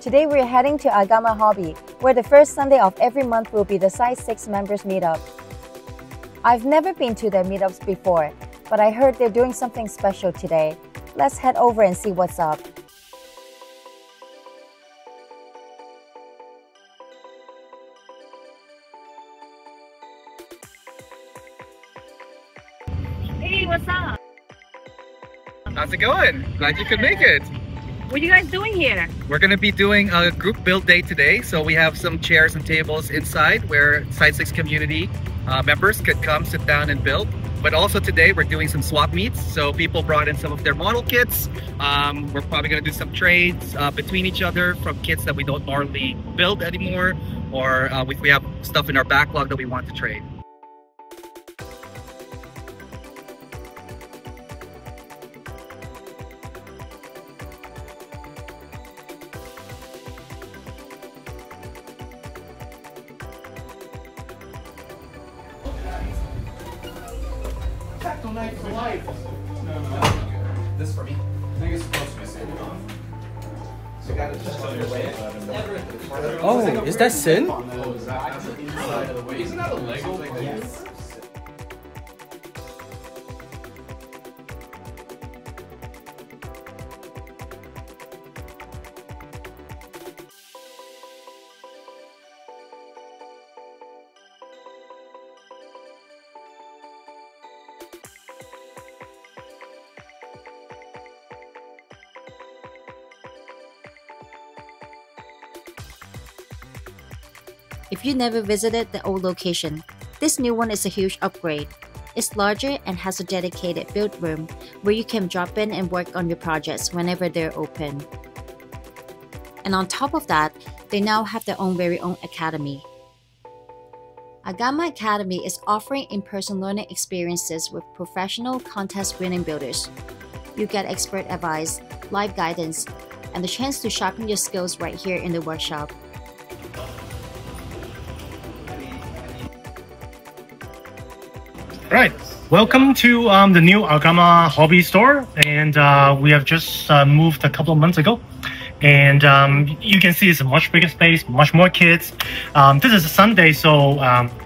Today we're heading to Argama Hobby, where the first Sunday of every month will be the Side6 members meetup. I've never been to their meetups before, but I heard they're doing something special today. Let's head over and see what's up. Hey, what's up? How's it going? Glad you could make it. What are you guys doing here? We're going to be doing a group build day today. So we have some chairs and tables inside where Side6 community members could come sit down and build. But also today we're doing some swap meets. So people brought in some of their model kits. We're probably going to do some trades between each other from kits that we don't normally build anymore, or if we have stuff in our backlog that we want to trade. This for me. I think it's supposed to be saved. So you got it just on your way. Oh, is that Sin? Isn't that a Lego thing? Yes. If you never visited the old location, this new one is a huge upgrade. It's larger and has a dedicated build room where you can drop in and work on your projects whenever they're open. And on top of that, they now have their very own academy. Argama Academy is offering in-person learning experiences with professional contest-winning builders. You get expert advice, live guidance, and the chance to sharpen your skills right here in the workshop. Right, welcome to the new Argama Hobby store, and we have just moved a couple of months ago. And you can see it's a much bigger space, much more kids. This is a Sunday, so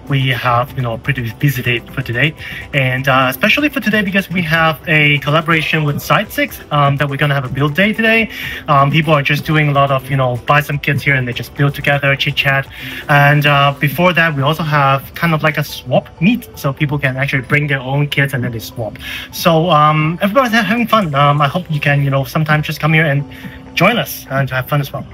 we have a pretty busy day for today, and especially for today because we have a collaboration with Side6 that we're gonna have a build day today. People are just doing a lot of buy some kits here and they just build together, chit chat. And before that, we also have kind of like a swap meet, so people can actually bring their own kits and then they swap. So everybody's having fun. I hope you can sometimes just come here and join us and have fun as well.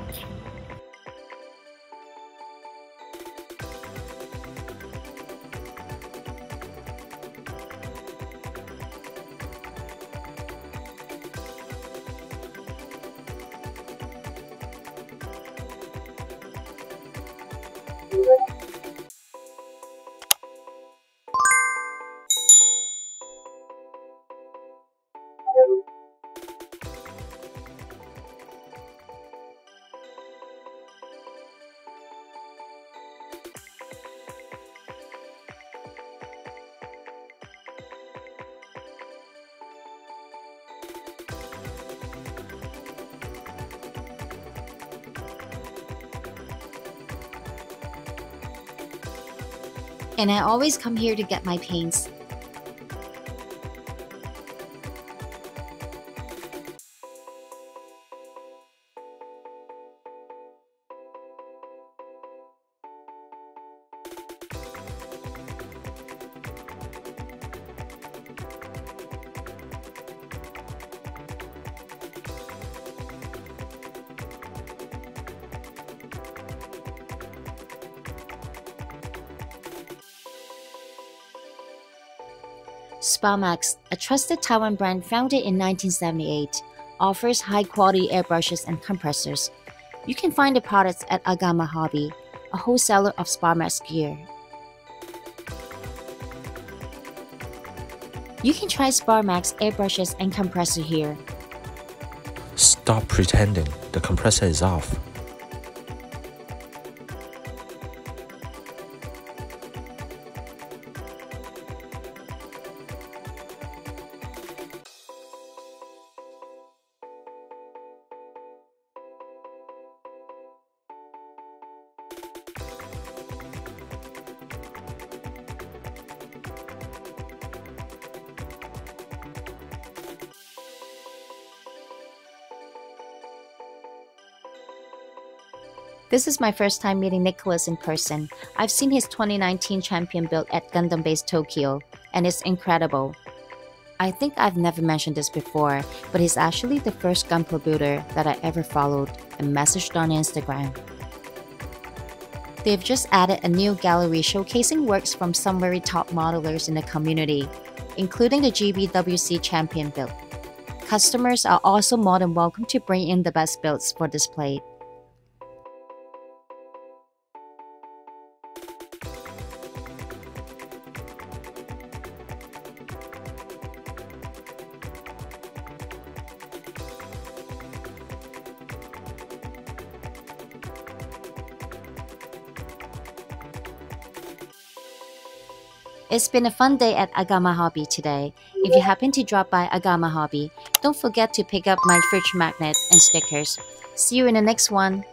And I always come here to get my paints. Sparmax, a trusted Taiwan brand founded in 1978, offers high-quality airbrushes and compressors. You can find the products at Argama Hobby, a wholesaler of Sparmax gear. You can try Sparmax airbrushes and compressor here. Stop pretending, the compressor is off. This is my first time meeting Nicholas in person. I've seen his 2019 champion build at Gundam Base Tokyo, and it's incredible. I think I've never mentioned this before, but he's actually the first Gunpla builder that I ever followed and messaged on Instagram. They've just added a new gallery showcasing works from some very top modelers in the community, including the GBWC champion build. Customers are also more than welcome to bring in the best builds for display. It's been a fun day at Argama Hobby today. If you happen to drop by Argama Hobby, don't forget to pick up my fridge magnet and stickers. See you in the next one!